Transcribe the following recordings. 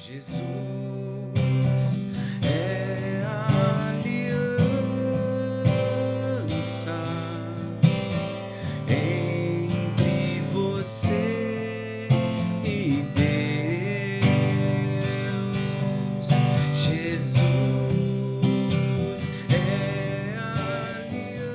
Jesus é a aliança entre você e Deus. Jesus é a aliança.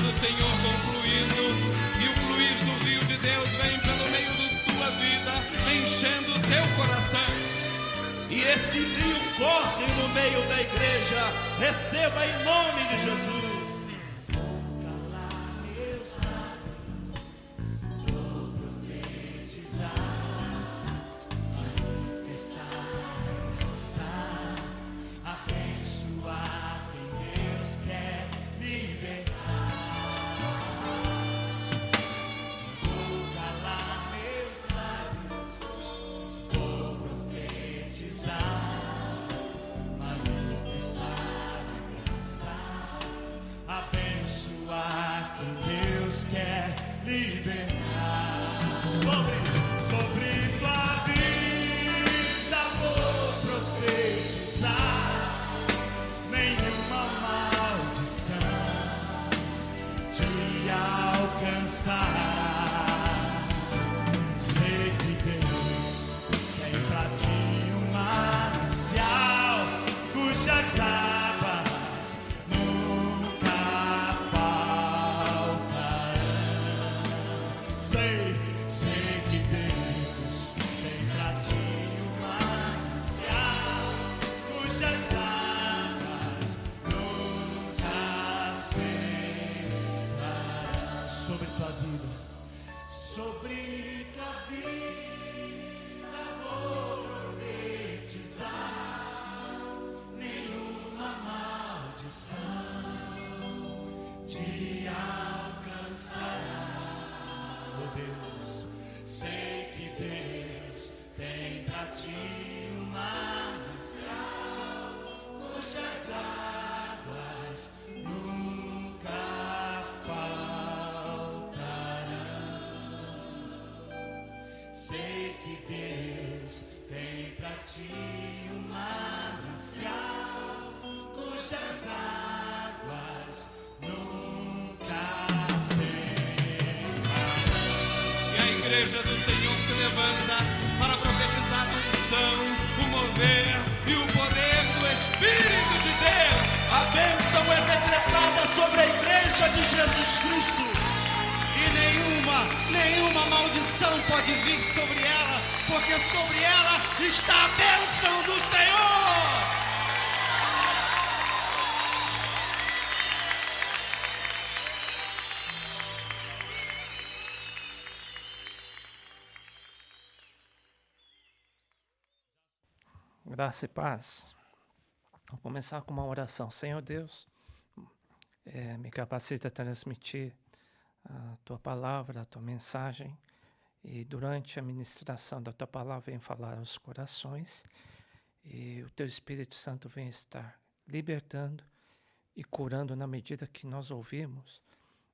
do Senhor concluindo, e o fluir do rio de Deus vem pelo meio da tua vida, enchendo o teu coração. E esse rio corre no meio da igreja. Receba em nome de Jesus. Igreja do Senhor se levanta para profetizar a unção, o mover e o poder do Espírito de Deus. A bênção é decretada sobre a igreja de Jesus Cristo. E nenhuma maldição pode vir sobre ela, porque sobre ela está a bênção do Senhor. Graça e paz. Vou começar com uma oração. Senhor Deus, me capacita a transmitir a Tua palavra, a Tua mensagem, e durante a ministração da Tua palavra vem falar aos corações, e o Teu Espírito Santo vem estar libertando e curando na medida que nós ouvimos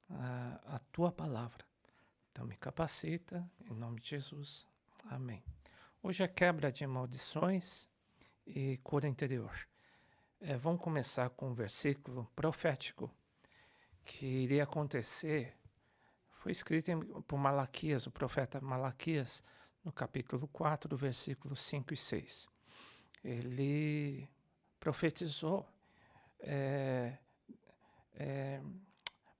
a Tua palavra. Então me capacita, em nome de Jesus. Amém. Hoje é quebra de maldições e cura interior. Vamos começar com um versículo profético que iria acontecer. Foi escrito por Malaquias, o profeta Malaquias, no capítulo 4, versículos 5 e 6. Ele profetizou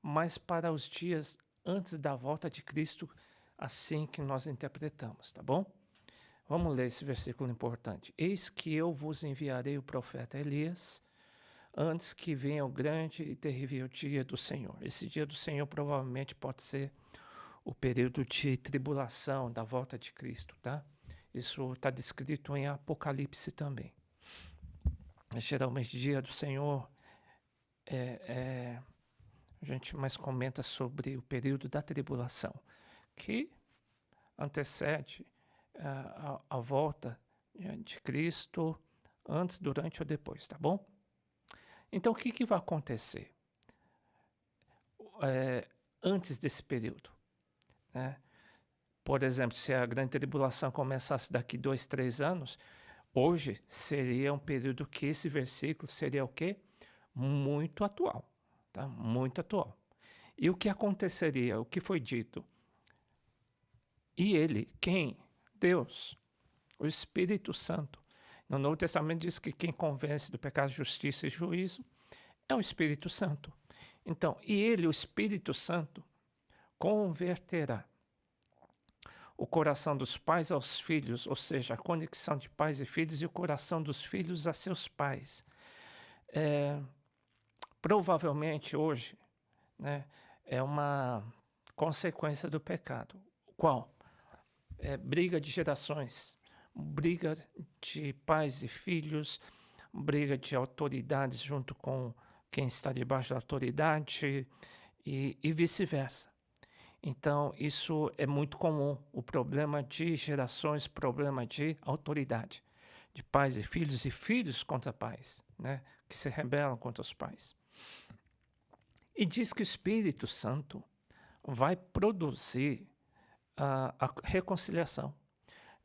mas para os dias antes da volta de Cristo, assim que nós interpretamos, tá bom? Vamos ler esse versículo importante. Eis que eu vos enviarei o profeta Elias, antes que venha o grande e terrível dia do Senhor. Esse dia do Senhor provavelmente pode ser o período de tribulação, da volta de Cristo, tá? Isso está descrito em Apocalipse também. Geralmente, dia do Senhor, a gente mais comenta sobre o período da tribulação, que antecede a volta de Cristo antes, durante ou depois, tá bom? Então, o que vai acontecer antes desse período? Né? Por exemplo, se a grande tribulação começasse daqui 2, 3 anos, hoje seria um período que esse versículo seria o quê? Muito atual, tá? Muito atual. E o que aconteceria? O que foi dito? E ele, quem? Deus, o Espírito Santo. No Novo Testamento diz que quem convence do pecado, justiça e juízo é o Espírito Santo. Então, e ele, o Espírito Santo, converterá o coração dos pais aos filhos, ou seja, a conexão de pais e filhos, e o coração dos filhos a seus pais. Provavelmente hoje, né, é uma consequência do pecado. Qual? Briga de gerações, briga de pais e filhos, briga de autoridades junto com quem está debaixo da autoridade e vice-versa. Então, isso é muito comum, o problema de gerações, problema de autoridade, de pais e filhos contra pais, né, que se rebelam contra os pais. E diz que o Espírito Santo vai produzir a reconciliação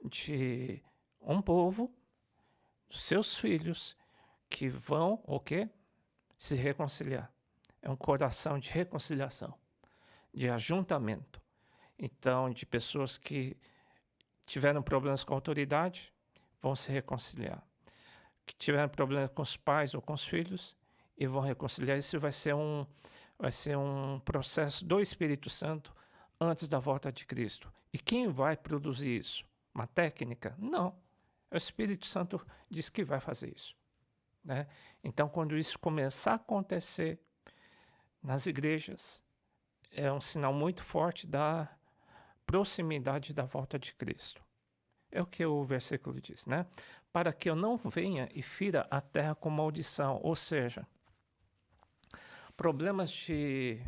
de um povo, dos seus filhos, que vão, o quê? Se reconciliar. É um coração de reconciliação, de ajuntamento. Então, de pessoas que tiveram problemas com a autoridade, vão se reconciliar. Que tiveram problemas com os pais ou com os filhos, e vão reconciliar. Isso vai ser um processo do Espírito Santo antes da volta de Cristo. E quem vai produzir isso? Uma técnica? Não. O Espírito Santo diz que vai fazer isso, né? Então, quando isso começar a acontecer nas igrejas, é um sinal muito forte da proximidade da volta de Cristo. É o que o versículo diz, né? Para que eu não venha e fira a terra com maldição. Ou seja, problemas de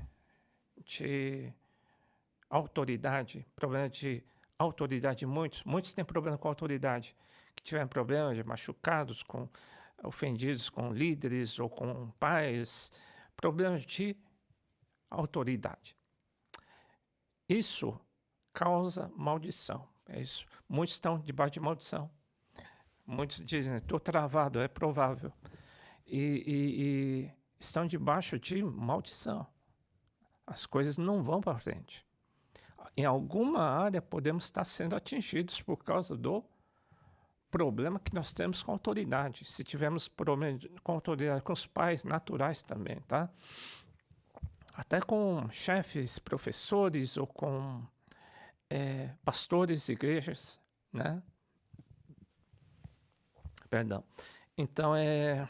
autoridade, muitos têm problema com autoridade, que tiveram problemas de machucados, ofendidos com líderes ou com pais, problemas de autoridade. Isso causa maldição. É isso. Muitos estão debaixo de maldição. Muitos dizem, estou travado, é provável. E estão debaixo de maldição. As coisas não vão para frente. Em alguma área podemos estar sendo atingidos por causa do problema que nós temos com a autoridade. Se tivermos problema com a autoridade, com os pais naturais também, tá? Até com chefes, professores ou com pastores, igrejas, né? Perdão. Então, é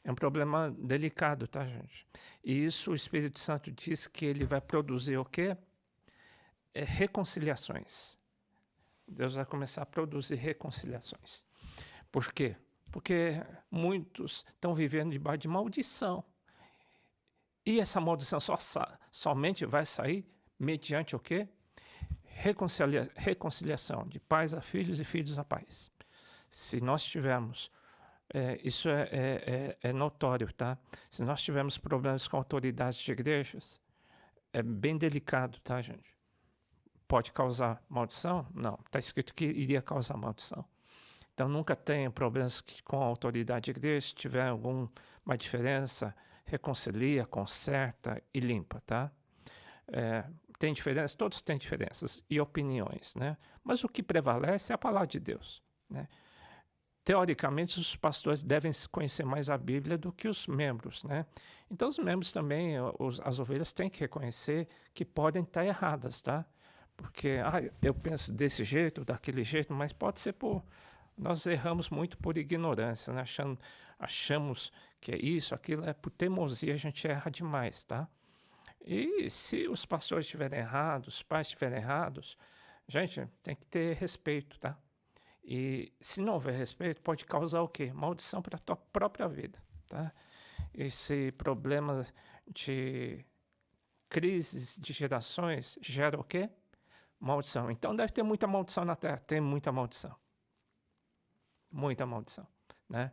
um problema delicado, tá, gente? E isso o Espírito Santo diz que ele vai produzir o quê? Reconciliações. Deus vai começar a produzir reconciliações. Por quê? Porque muitos estão vivendo debaixo de maldição. E essa maldição somente vai sair mediante o quê? Reconciliação de pais a filhos e filhos a pais. Se nós tivermos, isso é notório, tá? Se nós tivermos problemas com autoridades de igrejas, é bem delicado, tá, gente? Pode causar maldição? Não. Está escrito que iria causar maldição. Então, nunca tenha problemas com a autoridade de igreja. Se tiver alguma diferença, reconcilia, conserta e limpa, tá? Tem diferenças? Todos têm diferenças e opiniões, né? Mas o que prevalece é a palavra de Deus, né? Teoricamente, os pastores devem conhecer mais a Bíblia do que os membros, né? Então, os membros também, as ovelhas têm que reconhecer que podem estar erradas, tá? Porque eu penso desse jeito, daquele jeito, mas pode ser nós erramos muito por ignorância, né? Achamos que é isso, aquilo, por teimosia a gente erra demais, tá? E se os pastores estiverem errados, os pais estiverem errados, gente, tem que ter respeito, tá? E se não houver respeito, pode causar o quê? Maldição para a tua própria vida, tá? Esse problema de crises de gerações gera o quê? Maldição. Então deve ter muita maldição na terra. Tem muita maldição. Muita maldição, né?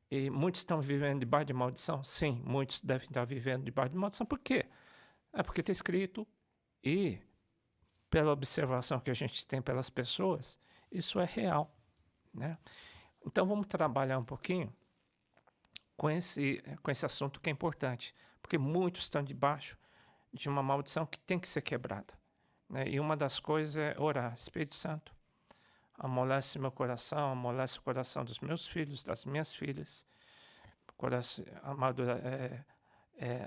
E muitos estão vivendo debaixo de maldição? Sim, muitos devem estar vivendo debaixo de maldição. Por quê? Porque está escrito e pela observação que a gente tem pelas pessoas, isso é real, né? Então vamos trabalhar um pouquinho com esse assunto que é importante, porque muitos estão debaixo de uma maldição que tem que ser quebrada, né? E uma das coisas é orar. Espírito Santo, amolece meu coração, amolece o coração dos meus filhos, das minhas filhas,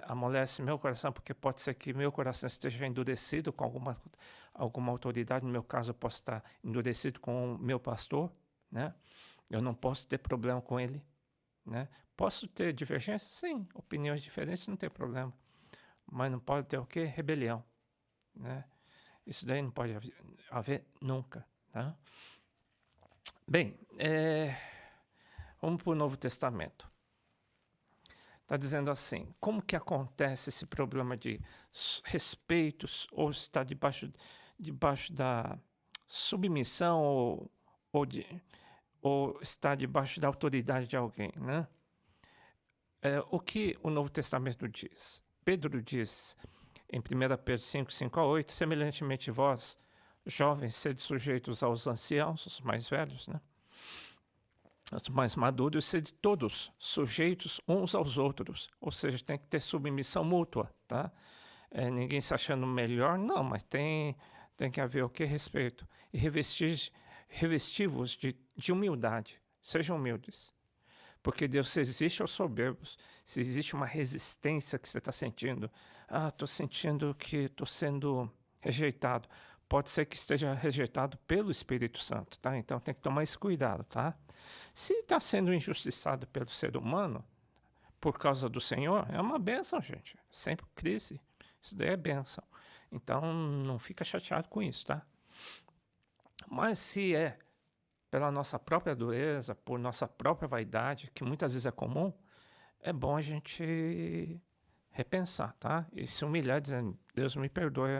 amolece meu coração, porque pode ser que meu coração esteja endurecido com alguma autoridade. No meu caso, eu posso estar endurecido com o meu pastor, né? Eu não posso ter problema com ele, né? Posso ter divergências? Sim, opiniões diferentes, não tem problema. Mas não pode ter o quê? Rebelião, né? Isso daí não pode haver nunca, tá? Bem, vamos para o Novo Testamento. Está dizendo assim, como que acontece esse problema de respeitos ou estar debaixo da submissão ou estar debaixo da autoridade de alguém, né? O que o Novo Testamento diz? Pedro diz em 1 Pedro 5, 5 a 8, semelhantemente vós, jovens, sede sujeitos aos anciãos, os mais velhos, né? Os mais maduros, sede todos sujeitos uns aos outros, ou seja, tem que ter submissão mútua, tá? Ninguém se achando melhor, não, mas tem que haver o que? Respeito. E revesti-vos de humildade, sejam humildes. Porque Deus, se existe aos soberbos, se existe uma resistência que você está sentindo, estou sentindo que estou sendo rejeitado, pode ser que esteja rejeitado pelo Espírito Santo, tá? Então tem que tomar esse cuidado, tá? Se está sendo injustiçado pelo ser humano, por causa do Senhor, é uma bênção, gente. Sempre crise. Isso daí é bênção. Então não fica chateado com isso, tá? Mas se é pela nossa própria dureza, por nossa própria vaidade, que muitas vezes é comum, é bom a gente repensar, tá? E se humilhar dizendo, Deus me perdoe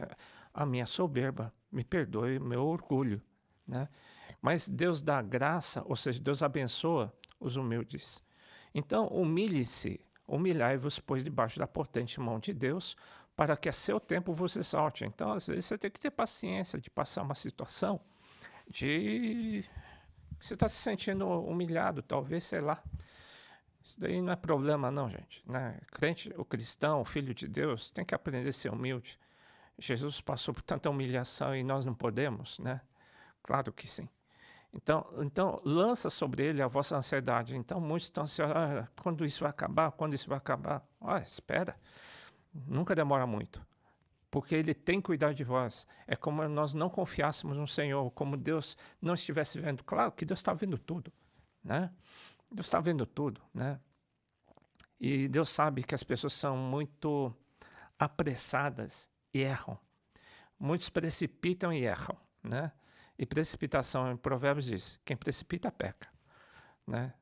a minha soberba, me perdoe o meu orgulho, né? Mas Deus dá graça, ou seja, Deus abençoa os humildes. Então, humilhai-vos, pois, debaixo da potente mão de Deus, para que a seu tempo vos exalte. Então, às vezes, você tem que ter paciência de passar uma situação de... Você está se sentindo humilhado, talvez, sei lá. Isso daí não é problema, não, gente, né? Crente, o cristão, o filho de Deus, tem que aprender a ser humilde. Jesus passou por tanta humilhação e nós não podemos, né? Claro que sim. Então lança sobre ele a vossa ansiedade. Então, muitos estão assim, quando isso vai acabar? Quando isso vai acabar? Espera. Nunca demora muito. Porque ele tem cuidado de vós. É como nós não confiássemos no Senhor, como Deus não estivesse vendo. Claro que Deus está vendo tudo, né? Deus está vendo tudo, né? E Deus sabe que as pessoas são muito apressadas e erram. Muitos precipitam e erram, né? E precipitação em Provérbios diz, quem precipita peca, né?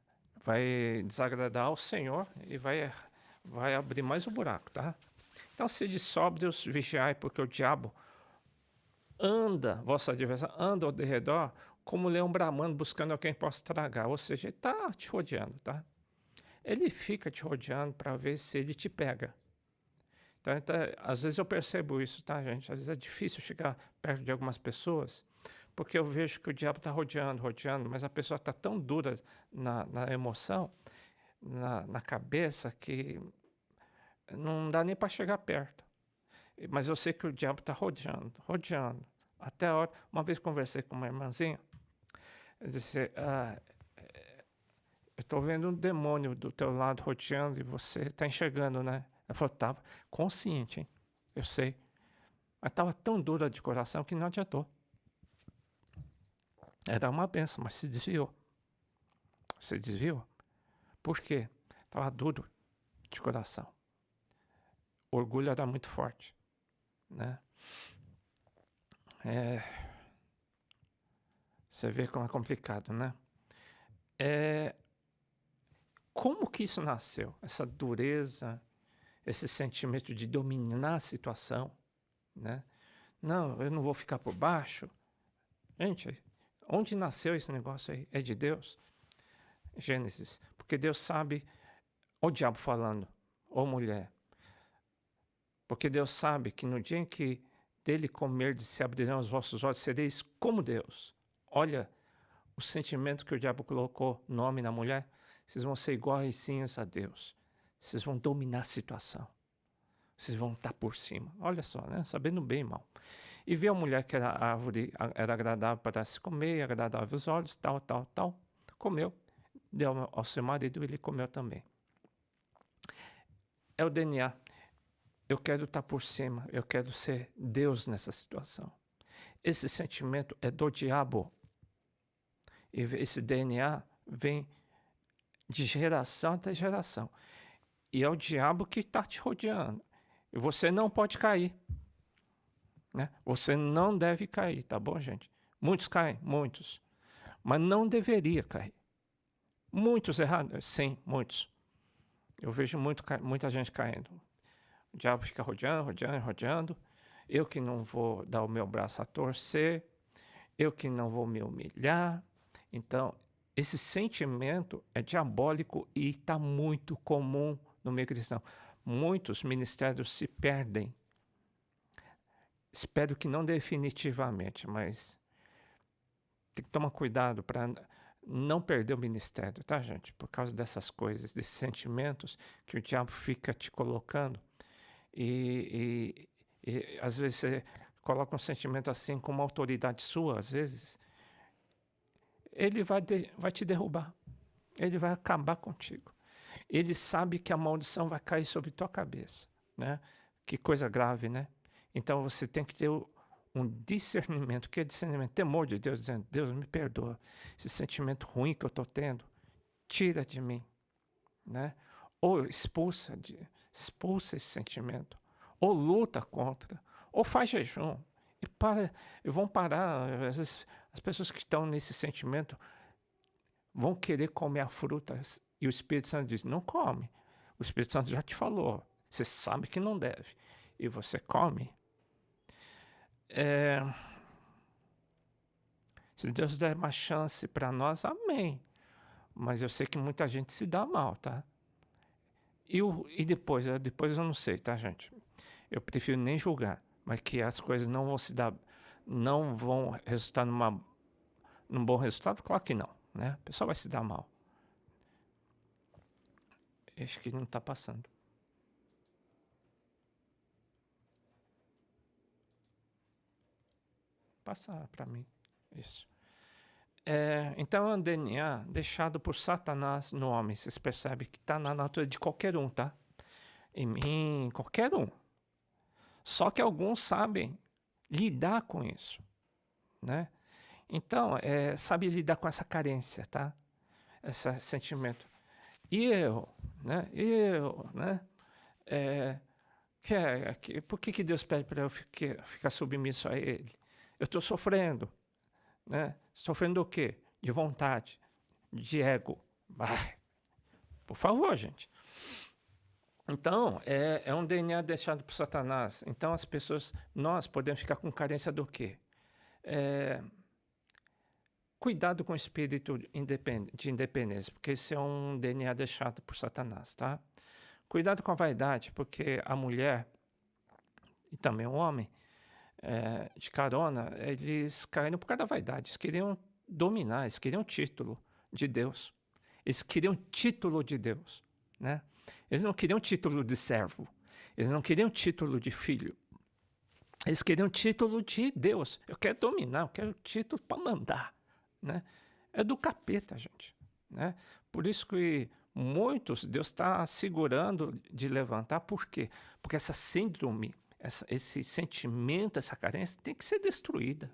Vai desagradar ao Senhor e vai abrir mais um buraco, tá? Então, sede sóbrios, vigiai, porque o diabo vosso adversário, anda ao redor como leão bramando, buscando alguém que possa tragar. Ou seja, ele está te rodeando, tá? Ele fica te rodeando para ver se ele te pega. Então, às vezes eu percebo isso, tá, gente? Às vezes é difícil chegar perto de algumas pessoas, porque eu vejo que o diabo está rodeando, mas a pessoa está tão dura na emoção, na cabeça, que não dá nem para chegar perto. Mas eu sei que o diabo está rodeando. Até a hora, uma vez conversei com uma irmãzinha, eu disse, eu estou vendo um demônio do teu lado rodeando e você está enxergando, né? Ela falou, estava consciente, hein? Eu sei. Mas estava tão dura de coração que não adiantou. Era uma benção, mas se desviou. Se desviou. Por quê? Estava duro de coração. O orgulho era muito forte, né? Você vê como é complicado, né? Como que isso nasceu? Essa dureza, esse sentimento de dominar a situação, né? Não, eu não vou ficar por baixo. Gente, onde nasceu esse negócio aí? É de Deus? Gênesis. Porque Deus sabe, o diabo falando, ou mulher. Porque Deus sabe que no dia em que dele comerdes, se abrirão os vossos olhos, sereis como Deus. Olha o sentimento que o diabo colocou no homem e na mulher. Vocês vão ser iguaizinhos a Deus. Vocês vão dominar a situação. Vocês vão estar por cima. Olha só, né? Sabendo bem e mal. E viu a mulher que a árvore era agradável para se comer, agradável aos olhos, tal. Comeu. Deu ao seu marido e ele comeu também. É o DNA. Eu quero estar por cima, eu quero ser Deus nessa situação. Esse sentimento é do diabo. E esse DNA vem de geração até geração. E é o diabo que está te rodeando. E você não pode cair. Né? Você não deve cair, tá bom, gente? Muitos caem, muitos. Mas não deveria cair. Muitos errados? Sim, muitos. Eu vejo muita gente caindo. O diabo fica rodeando, rodeando, rodeando. Eu que não vou dar o meu braço a torcer. Eu que não vou me humilhar. Então, esse sentimento é diabólico e está muito comum no meio cristão. Muitos ministérios se perdem. Espero que não definitivamente, mas tem que tomar cuidado para não perder o ministério, tá, gente? Por causa dessas coisas, desses sentimentos que o diabo fica te colocando. E às vezes você coloca um sentimento assim com uma autoridade sua, às vezes, ele vai te derrubar. Ele vai acabar contigo. Ele sabe que a maldição vai cair sobre tua cabeça, né? Que coisa grave, né? Então você tem que ter um discernimento. O que é discernimento? Temor de Deus, dizendo: Deus, me perdoa. Esse sentimento ruim que eu estou tendo, tira de mim, né? Ou expulsa esse sentimento. Ou luta contra. Ou faz jejum. E vão parar. Às vezes, as pessoas que estão nesse sentimento vão querer comer a fruta. E o Espírito Santo diz: não come. O Espírito Santo já te falou. Você sabe que não deve. E você come. Se Deus der uma chance para nós, amém. Mas eu sei que muita gente se dá mal, tá? E depois eu não sei, tá, gente? Eu prefiro nem julgar, mas que as coisas não vão se dar, não vão resultar num bom resultado, claro que não, né? O pessoal vai se dar mal. Acho que não está passando. Passar para mim, isso. Então é um DNA deixado por Satanás no homem. Vocês percebem que está na natureza de qualquer um, tá? Em mim, qualquer um. Só que alguns sabem lidar com isso, né? Então, sabe lidar com essa carência, tá? Esse sentimento. Né? Por que Deus pede para eu ficar submisso a Ele? Eu estou sofrendo, né? Sofrendo o quê? De vontade, de ego. Por favor, gente. Então, é um DNA deixado por Satanás. Então, as pessoas, nós podemos ficar com carência do quê? Cuidado com o espírito de independência, porque esse é um DNA deixado por Satanás, tá? Cuidado com a vaidade, porque a mulher e também o homem, de carona, eles caíram por causa da vaidade. Eles queriam dominar, eles queriam título de Deus. Eles queriam título de Deus, né? Eles não queriam título de servo. Eles não queriam título de filho. Eles queriam título de Deus. Eu quero dominar, eu quero título para mandar, né? É do capeta, gente, né? Por isso que muitos Deus está segurando de levantar. Por quê? Porque essa síndrome, esse sentimento, essa carência tem que ser destruída.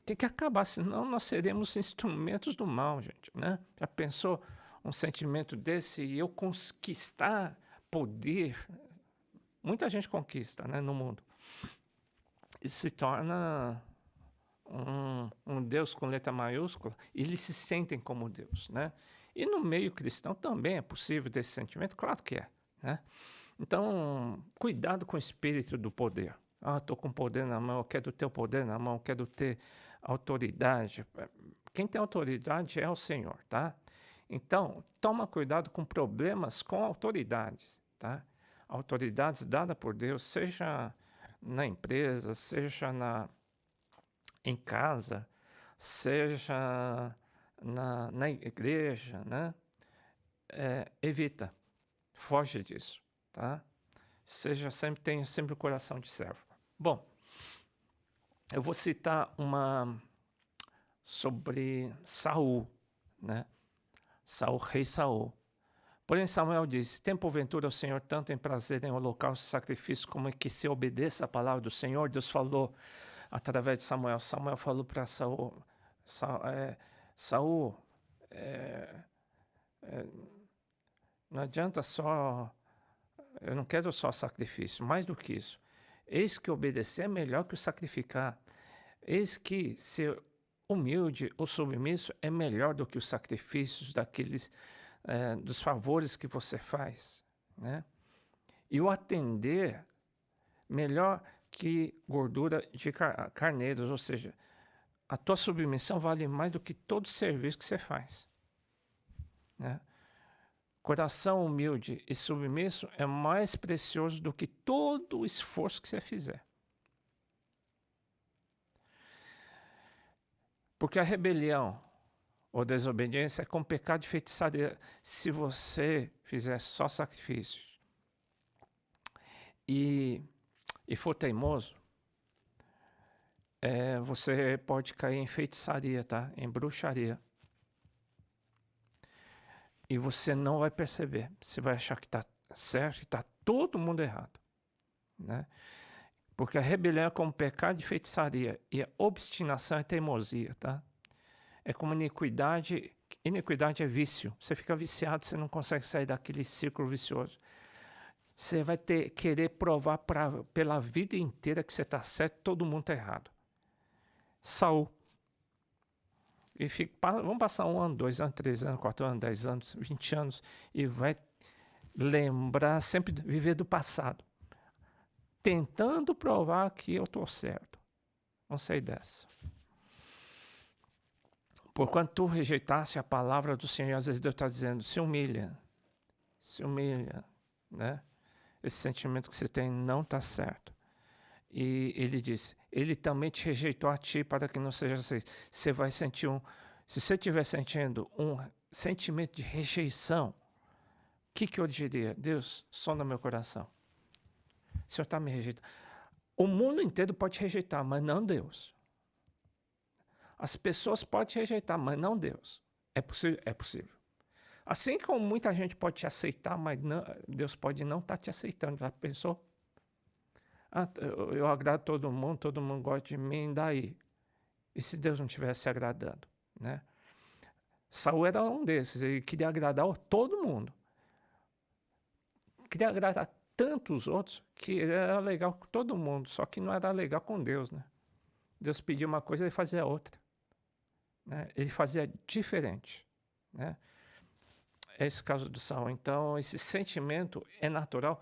Tem que acabar, senão nós seremos instrumentos do mal, gente, né? Já pensou um sentimento desse e eu conquistar poder? Muita gente conquista, né, no mundo. E se torna um Deus com letra maiúscula, e eles se sentem como Deus, né? E no meio cristão também é possível desse sentimento, claro que é, né? Então, cuidado com o espírito do poder. Estou com poder na mão, eu quero ter o poder na mão, eu quero ter autoridade. Quem tem autoridade é o Senhor, tá? Então, toma cuidado com problemas com autoridades, tá? Autoridades dadas por Deus, seja na empresa, seja em casa, seja na igreja, né? Evita, foge disso, tá? Tenha sempre o coração de servo. Bom, eu vou citar uma sobre Saul, né? Rei Saul. Porém Samuel disse, tem porventura o Senhor tanto em prazer em holocausto e sacrifício como em que se obedeça a palavra do Senhor? Deus falou através de Samuel. Samuel falou para Saul, Saul, não adianta só, eu não quero só sacrifício, mais do que isso. Eis que obedecer é melhor que o sacrificar. Eis que ser humilde ou submisso é melhor do que os sacrifícios dos favores que você faz, né? E o atender melhor que gordura de carneiros, ou seja, a tua submissão vale mais do que todo serviço que você faz, né? Coração humilde e submisso é mais precioso do que todo o esforço que você fizer. Porque a rebelião ou desobediência é como pecado de feitiçaria. Se você fizer só sacrifícios e for teimoso, você pode cair em feitiçaria, tá? Em bruxaria. E você não vai perceber. Você vai achar que está certo e está todo mundo errado, né? Porque a rebelião é como pecado de feitiçaria e a obstinação é teimosia, tá? É como iniquidade. Iniquidade é vício. Você fica viciado, você não consegue sair daquele círculo vicioso. Você vai querer provar pela vida inteira que você está certo, todo mundo está errado. Saul. E vamos passar 1 ano, 2 anos, 3 anos, 4 anos, 10 anos, 20 anos e vai lembrar, sempre viver do passado, tentando provar que eu estou certo. Não sei dessa. Porquanto tu rejeitaste a palavra do Senhor, às vezes Deus está dizendo, se humilha, né? Esse sentimento que você tem não está certo. E ele diz, ele também te rejeitou a ti para que não seja assim. Você vai sentir se você estiver sentindo um sentimento de rejeição, o que eu diria? Deus, sonda meu coração. O Senhor está me rejeitando. O mundo inteiro pode te rejeitar, mas não Deus. As pessoas podem te rejeitar, mas não Deus. É possível? É possível. Assim como muita gente pode te aceitar, mas não, Deus pode não estar te aceitando. Já pensou? Eu agrado todo mundo gosta de mim, daí? E se Deus não estivesse se agradando, né? Saul era um desses, ele queria agradar todo mundo. Queria agradar tantos outros que era legal com todo mundo, só que não era legal com Deus, né? Deus pedia uma coisa, ele fazia outra, né? Ele fazia diferente, né? É esse caso do Saul. Então, esse sentimento é natural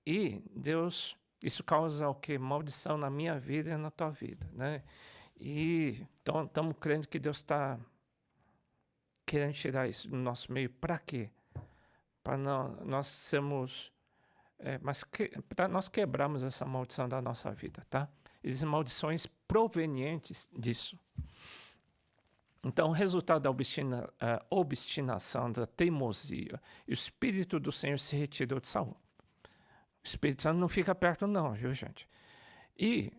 e Deus... Isso causa o quê? Maldição na minha vida e na tua vida, né? E então estamos crendo que Deus está querendo tirar isso do nosso meio. Para quê? Para nós sermos... para nós quebrarmos essa maldição da nossa vida, tá? Existem maldições provenientes disso. Então, o resultado da obstinação, da teimosia, e o Espírito do Senhor se retirou de Saul. O Espírito Santo não fica perto não, viu, gente? E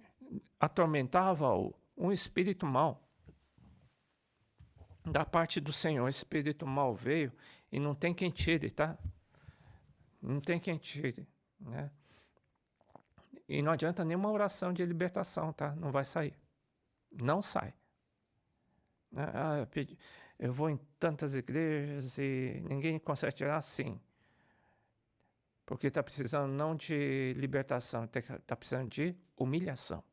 atormentava-o um espírito mau. Da parte do Senhor, o espírito mau veio e não tem quem tire, tá? Não tem quem tire, né? E não adianta nenhuma oração de libertação, tá? Não vai sair. Não sai. Eu vou em tantas igrejas e ninguém consegue tirar assim. Porque está precisando não de libertação, está precisando de humilhação,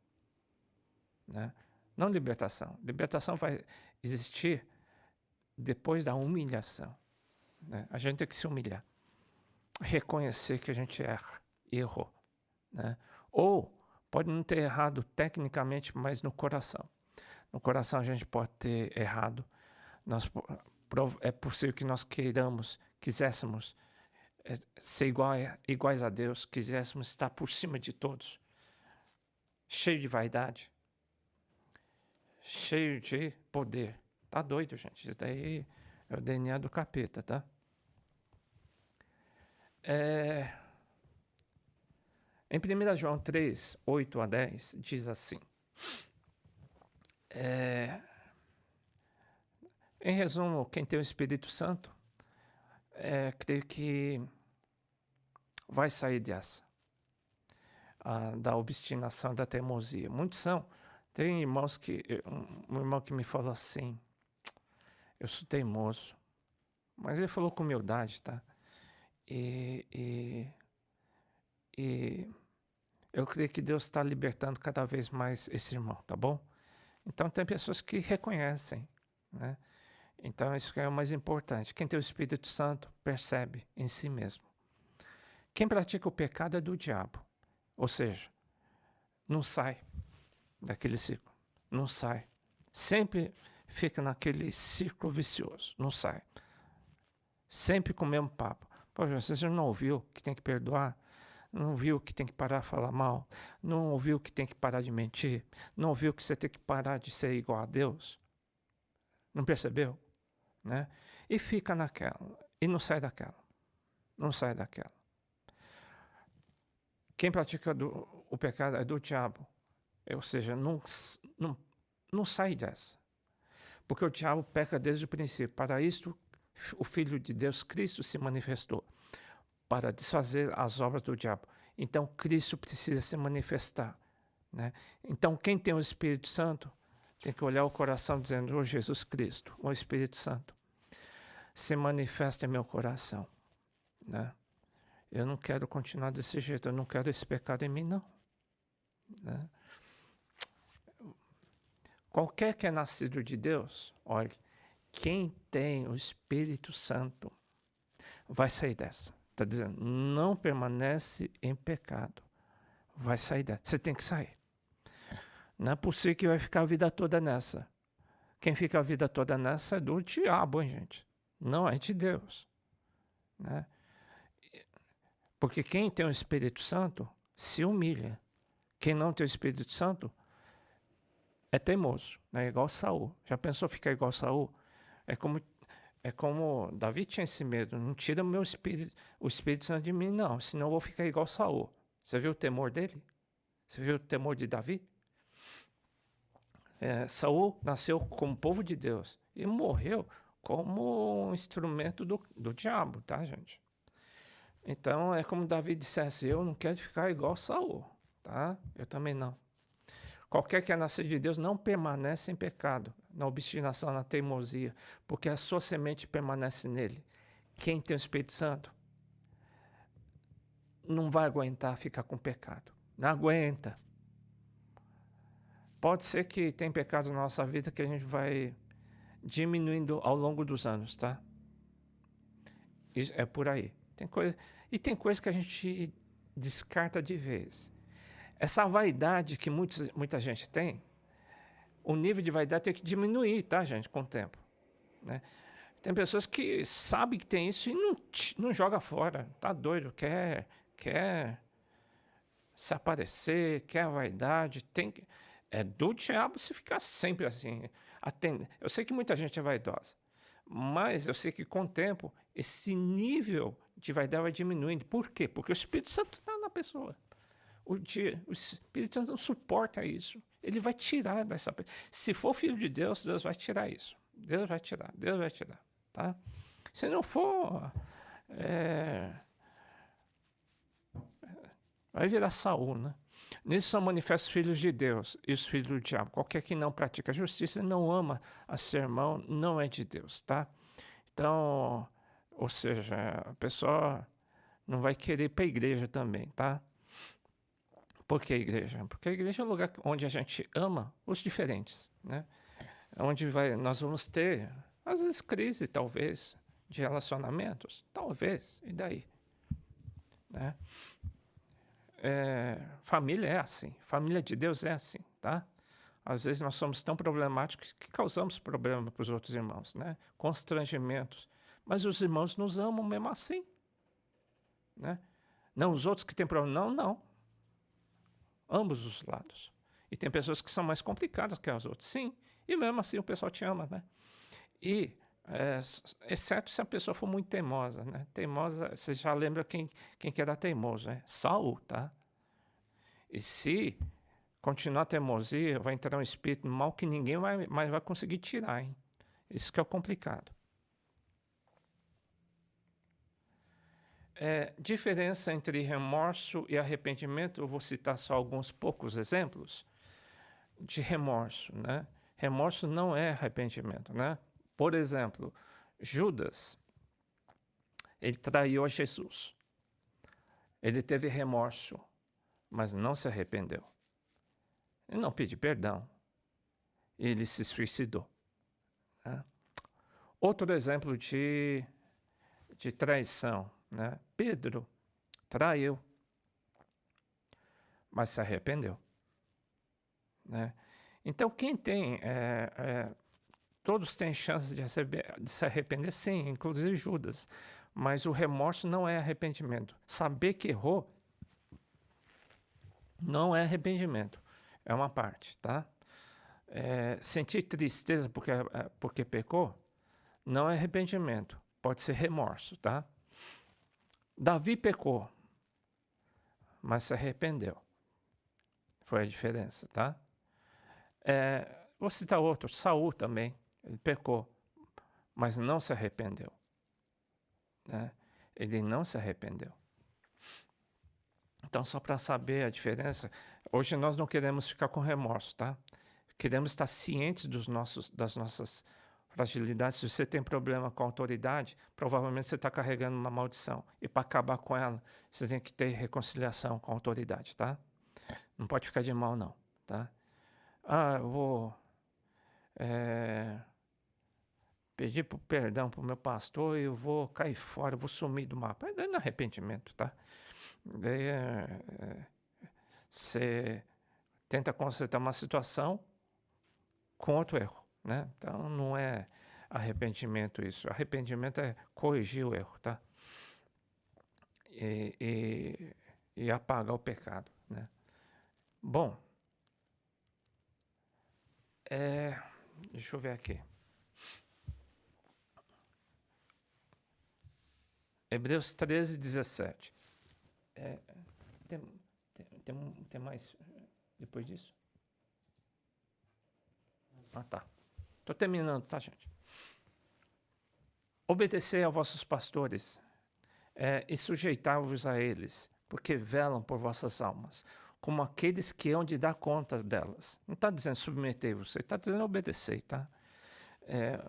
né? Não libertação. Libertação vai existir depois da humilhação, né? A gente tem que se humilhar, reconhecer que a gente errou, né? Ou pode não ter errado tecnicamente, mas no coração. No coração a gente pode ter errado. É possível que nós quiséssemos ser iguais a Deus, quiséssemos estar por cima de todos, cheio de vaidade, cheio de poder. Tá doido, gente? Isso daí é o DNA do capeta, tá? Em 1 João 3, 8 a 10, diz assim. Em resumo, quem tem o Espírito Santo creio que vai sair dessa, da obstinação, da teimosia. Muitos são. Tem irmãos um irmão que me falou assim, eu sou teimoso, mas ele falou com humildade, tá? E eu creio que Deus está libertando cada vez mais esse irmão, tá bom? Então tem pessoas que reconhecem, né? Então isso que é o mais importante. Quem tem o Espírito Santo percebe em si mesmo. Quem pratica o pecado é do diabo, ou seja, não sai daquele ciclo, não sai. Sempre fica naquele círculo vicioso, não sai. Sempre com o mesmo papo. Poxa, você não ouviu que tem que perdoar? Não ouviu que tem que parar de falar mal? Não ouviu que tem que parar de mentir? Não ouviu que você tem que parar de ser igual a Deus? Não percebeu? Né? E fica naquela, e não sai daquela. Não sai daquela. Quem pratica o pecado é do diabo. Ou seja, não sai dessa. Porque o diabo peca desde o princípio. Para isto, o Filho de Deus, Cristo, se manifestou. Para desfazer as obras do diabo. Então, Cristo precisa se manifestar. Né? Então, quem tem o Espírito Santo, tem que olhar o coração dizendo, ô Jesus Cristo, ô Espírito Santo, se manifesta em meu coração. Né? Eu não quero continuar desse jeito, eu não quero esse pecado em mim, não. Né? Qualquer que é nascido de Deus, olha, quem tem o Espírito Santo vai sair dessa. Está dizendo, não permanece em pecado. Vai sair dessa. Você tem que sair. Não é possível que vai ficar a vida toda nessa. Quem fica a vida toda nessa é do diabo, hein, gente? Não é de Deus. Né? Porque quem tem o Espírito Santo se humilha. Quem não tem o Espírito Santo é teimoso. É igual Saul. Já pensou ficar igual Saul? É como Davi tinha esse medo. Não tira o Espírito Santo de mim, não. Senão eu vou ficar igual Saul. Você viu o temor dele? Você viu o temor de Davi? Saul nasceu como povo de Deus e morreu como um instrumento do diabo, tá, gente? Então é como Davi dissesse, eu não quero ficar igual Saul, tá? Eu também não. Qualquer que é nascido de Deus não permanece em pecado, na obstinação, na teimosia, porque a sua semente permanece nele. Quem tem o Espírito Santo não vai aguentar ficar com pecado. Não aguenta. Pode ser que tem pecados na nossa vida que a gente vai diminuindo ao longo dos anos, tá? Isso é por aí. Tem coisa que a gente descarta de vez. Essa vaidade que muita gente tem, o nível de vaidade tem que diminuir, tá, gente, com o tempo. Né? Tem pessoas que sabem que tem isso e não joga fora. Tá doido, quer se aparecer, quer a vaidade. É do diabo se ficar sempre assim. Eu sei que muita gente é vaidosa, mas eu sei que com o tempo esse nível de vaidade vai diminuindo. Por quê? Porque o Espírito Santo está na pessoa. O Espírito Santo não suporta isso. Ele vai tirar dessa pessoa. Se for filho de Deus, Deus vai tirar isso. Deus vai tirar. Tá? Se não for, vai virar Saul, né? Nisso são manifestos filhos de Deus e os filhos do diabo. Qualquer que não pratica justiça, não ama a seu irmão, não é de Deus, tá? Então, ou seja, a pessoa não vai querer ir para a igreja também, tá? Por que a igreja? Porque a igreja é um lugar onde a gente ama os diferentes, né? Onde nós vamos ter, às vezes, crise, talvez, de relacionamentos, talvez, e daí? Né? Família é assim, família de Deus é assim, tá? Às vezes nós somos tão problemáticos que causamos problema para os outros irmãos, né? Constrangimentos. Mas os irmãos nos amam mesmo assim, né? Não os outros que têm problema, não. Ambos os lados. E tem pessoas que são mais complicadas que as outras, sim. E mesmo assim o pessoal te ama, né? E, exceto se a pessoa for muito teimosa, né? Teimosa, você já lembra quem que era teimoso, né? Saul, tá? E se continuar a teimosia, vai entrar um espírito mal que ninguém mais vai conseguir tirar, hein? Isso que é o complicado. Diferença entre remorso e arrependimento, eu vou citar só alguns poucos exemplos de remorso, né? Remorso não é arrependimento, né? Por exemplo, Judas, ele traiu a Jesus. Ele teve remorso, mas não se arrependeu. Ele não pediu perdão. Ele se suicidou, né? Outro exemplo de traição, né? Pedro traiu, mas se arrependeu, né? Então, quem tem... todos têm chance de se arrepender, sim, inclusive Judas. Mas o remorso não é arrependimento. Saber que errou não é arrependimento. É uma parte, tá? Sentir tristeza porque pecou não é arrependimento. Pode ser remorso, tá? Davi pecou, mas se arrependeu. Foi a diferença, tá? Vou citar outro. Saul também. Ele pecou, mas não se arrependeu, né? Ele não se arrependeu. Então, só para saber a diferença, hoje nós não queremos ficar com remorso, tá? Queremos estar cientes das nossas fragilidades. Se você tem problema com a autoridade, provavelmente você está carregando uma maldição. E para acabar com ela, você tem que ter reconciliação com a autoridade, tá? Não pode ficar de mal, não, tá? Eu vou pedir perdão para o meu pastor e eu vou cair fora, eu vou sumir do mapa. Daí não é arrependimento, tá? Daí você tenta consertar uma situação com outro erro, né? Então não é arrependimento isso. Arrependimento é corrigir o erro, tá? E apagar o pecado, né? Bom, deixa eu ver aqui. Hebreus 13, 17. Tem mais depois disso? Tá. Estou terminando, tá, gente? Obedecei a vossos pastores e sujeitai-vos a eles, porque velam por vossas almas, como aqueles que hão de dar conta delas. Não está dizendo submeter-vos, está dizendo obedecer, tá?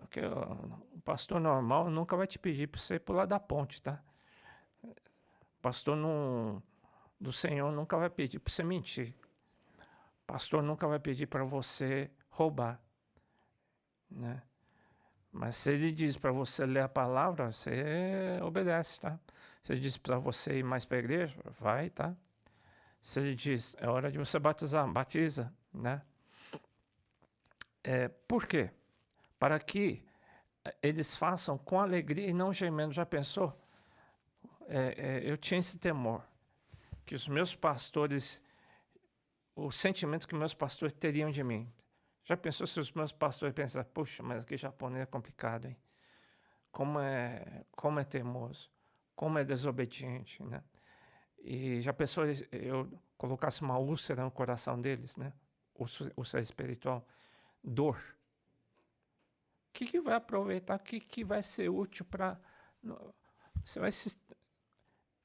Porque o pastor normal nunca vai te pedir para você pular da ponte, tá? O pastor do Senhor nunca vai pedir para você mentir. O pastor nunca vai pedir para você roubar, né? Mas se ele diz para você ler a palavra, você obedece, tá? Se ele diz para você ir mais para a igreja, vai, tá? Se ele diz, é hora de você batizar, batiza, né? Por quê? Para que eles façam com alegria e não gemendo. Já pensou? Eu tinha esse temor, que os meus pastores, o sentimento que meus pastores teriam de mim. Já pensou se os meus pastores pensam, puxa, mas aqui japonês é complicado, hein? Como é teimoso, como é desobediente, né? E já pensou eu colocasse uma úlcera no coração deles, né? Úlcera espiritual, dor. O que vai aproveitar? O que vai ser útil para... Você vai se...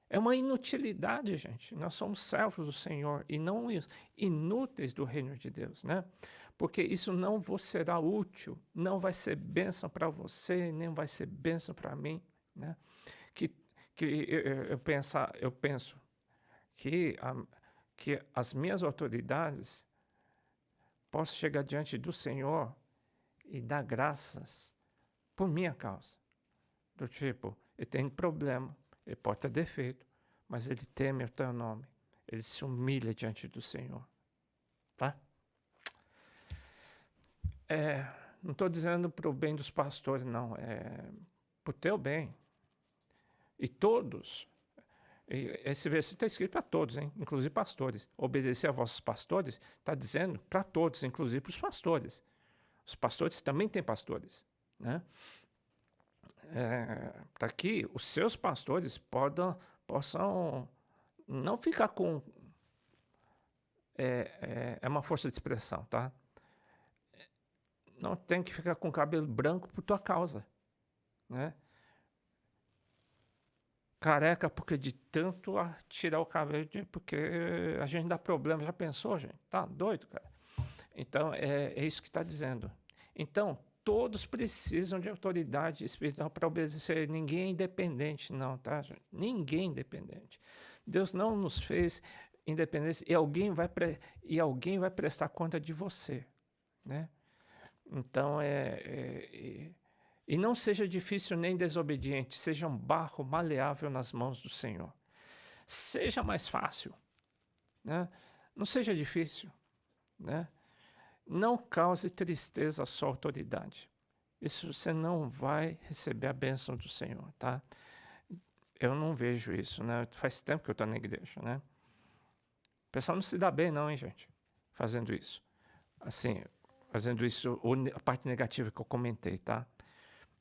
É uma inutilidade, gente. Nós somos servos do Senhor e não inúteis do reino de Deus, né? Porque isso não vos será útil, não vai ser bênção para você, nem vai ser bênção para mim, né? Eu penso que as minhas autoridades possam chegar diante do Senhor e dar graças por minha causa. Do tipo, ele tem problema, ele pode ter defeito, mas ele teme o teu nome. Ele se humilha diante do Senhor. Tá? Não estou dizendo para o bem dos pastores, não. É para o teu bem. E todos, esse versículo está escrito para todos, hein? Inclusive pastores. Obedecer a vossos pastores está dizendo para todos, inclusive para os pastores. Os pastores também têm pastores, né? Para que os seus pastores possam não ficar com... É uma força de expressão, tá? Não tem que ficar com cabelo branco por tua causa, né? careca porque de tanto tirar o cabelo, porque a gente dá problema. Já pensou, gente? Tá doido, cara? Então, é isso que está dizendo. Então, todos precisam de autoridade espiritual para obedecer. Ninguém é independente, não, tá, gente? Ninguém é independente. Deus não nos fez independentes e alguém vai prestar conta de você, né? Então, e não seja difícil nem desobediente, seja um barro maleável nas mãos do Senhor. Seja mais fácil, né? Não seja difícil, né? Não cause tristeza à sua autoridade. Isso você não vai receber a bênção do Senhor, tá? Eu não vejo isso, né? Faz tempo que eu estou na igreja, né? O pessoal não se dá bem não, hein, gente? Fazendo isso. Assim, fazendo isso, a parte negativa que eu comentei, tá?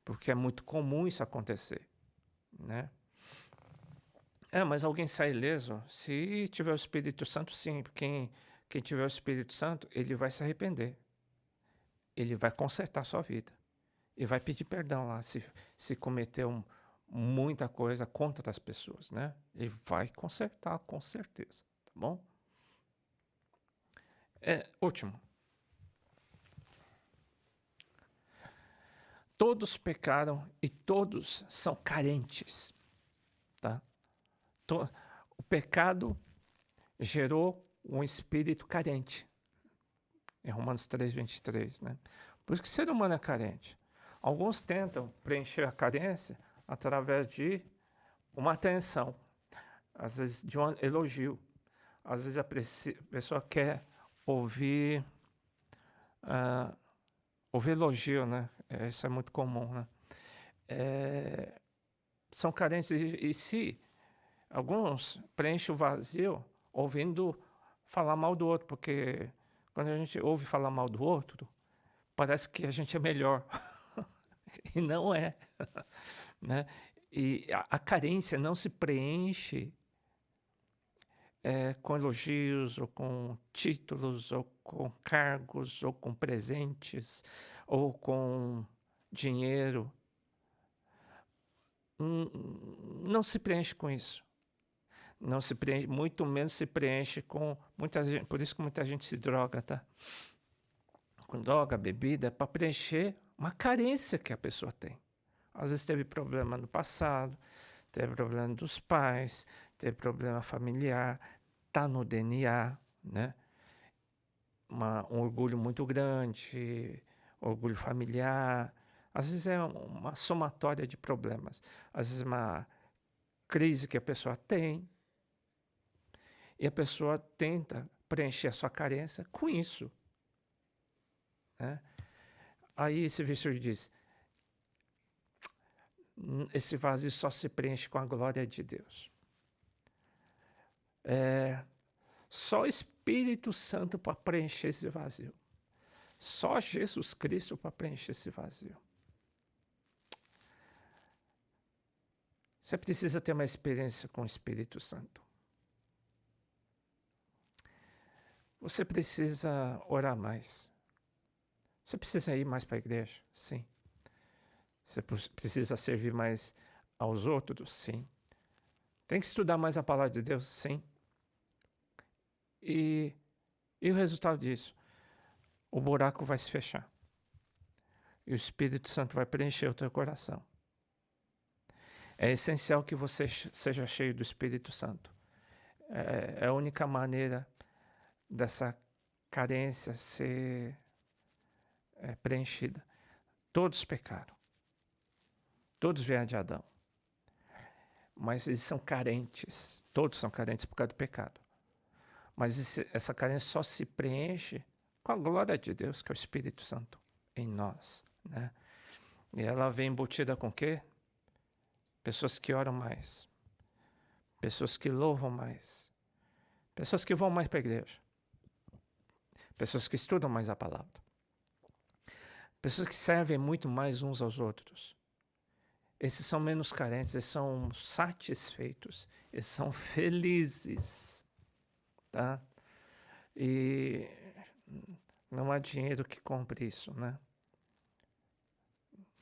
Porque é muito comum isso acontecer, né? Mas alguém sai ileso? Se tiver o Espírito Santo, sim. Quem tiver o Espírito Santo, ele vai se arrepender. Ele vai consertar a sua vida. E vai pedir perdão lá, se cometeu muita coisa contra as pessoas, né? Ele vai consertar, com certeza, tá bom? Último. Todos pecaram e todos são carentes, tá? O pecado gerou um espírito carente. Em Romanos 3:23, né? Por isso que o ser humano é carente. Alguns tentam preencher a carência através de uma atenção, às vezes de um elogio. Às vezes a pessoa quer ouvir elogio, né? Isso é muito comum, né? São carentes e se alguns preenchem o vazio ouvindo falar mal do outro, porque quando a gente ouve falar mal do outro, parece que a gente é melhor. E não é. Né? E a carência não se preenche com elogios, ou com títulos, ou com cargos, ou com presentes, ou com dinheiro. Não se preenche com isso. Não se preenche, muito menos se preenche com muita gente. Por isso que muita gente se droga, tá? Com droga, bebida, é para preencher uma carência que a pessoa tem. Às vezes teve problema no passado, teve problema dos pais, teve problema familiar, tá no DNA, né? Um orgulho muito grande, orgulho familiar. Às vezes é uma somatória de problemas. Às vezes uma crise que a pessoa tem. E a pessoa tenta preencher a sua carência com isso. Né? Aí esse versículo diz: esse vazio só se preenche com a glória de Deus. Só o Espírito Santo para preencher esse vazio. Só Jesus Cristo para preencher esse vazio. Você precisa ter uma experiência com o Espírito Santo. Você precisa orar mais. Você precisa ir mais para a igreja? Sim. Você precisa servir mais aos outros? Sim. Tem que estudar mais a palavra de Deus? Sim. E o resultado disso? O buraco vai se fechar. E o Espírito Santo vai preencher o teu coração. É essencial que você seja cheio do Espírito Santo. É a única maneira dessa carência ser preenchida. Todos pecaram. Todos vieram de Adão. Mas eles são carentes. Todos são carentes por causa do pecado. Mas essa carência só se preenche com a glória de Deus, que é o Espírito Santo em nós. Né? E ela vem embutida com o quê? Pessoas que oram mais. Pessoas que louvam mais. Pessoas que vão mais para a igreja. Pessoas que estudam mais a palavra. Pessoas que servem muito mais uns aos outros. Esses são menos carentes, eles são satisfeitos, eles são felizes. Tá? E não há dinheiro que compre isso, né?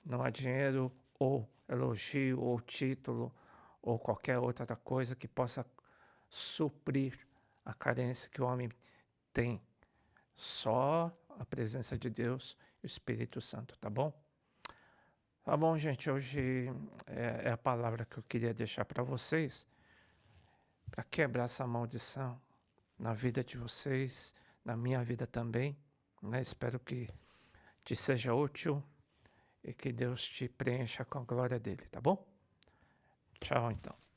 Não há dinheiro ou elogio, ou título, ou qualquer outra coisa que possa suprir a carência que o homem tem. Só a presença de Deus e o Espírito Santo, tá bom? Tá bom, gente, hoje é a palavra que eu queria deixar para vocês, para quebrar essa maldição na vida de vocês, na minha vida também, né? Espero que te seja útil e que Deus te preencha com a glória dele, tá bom? Tchau, então.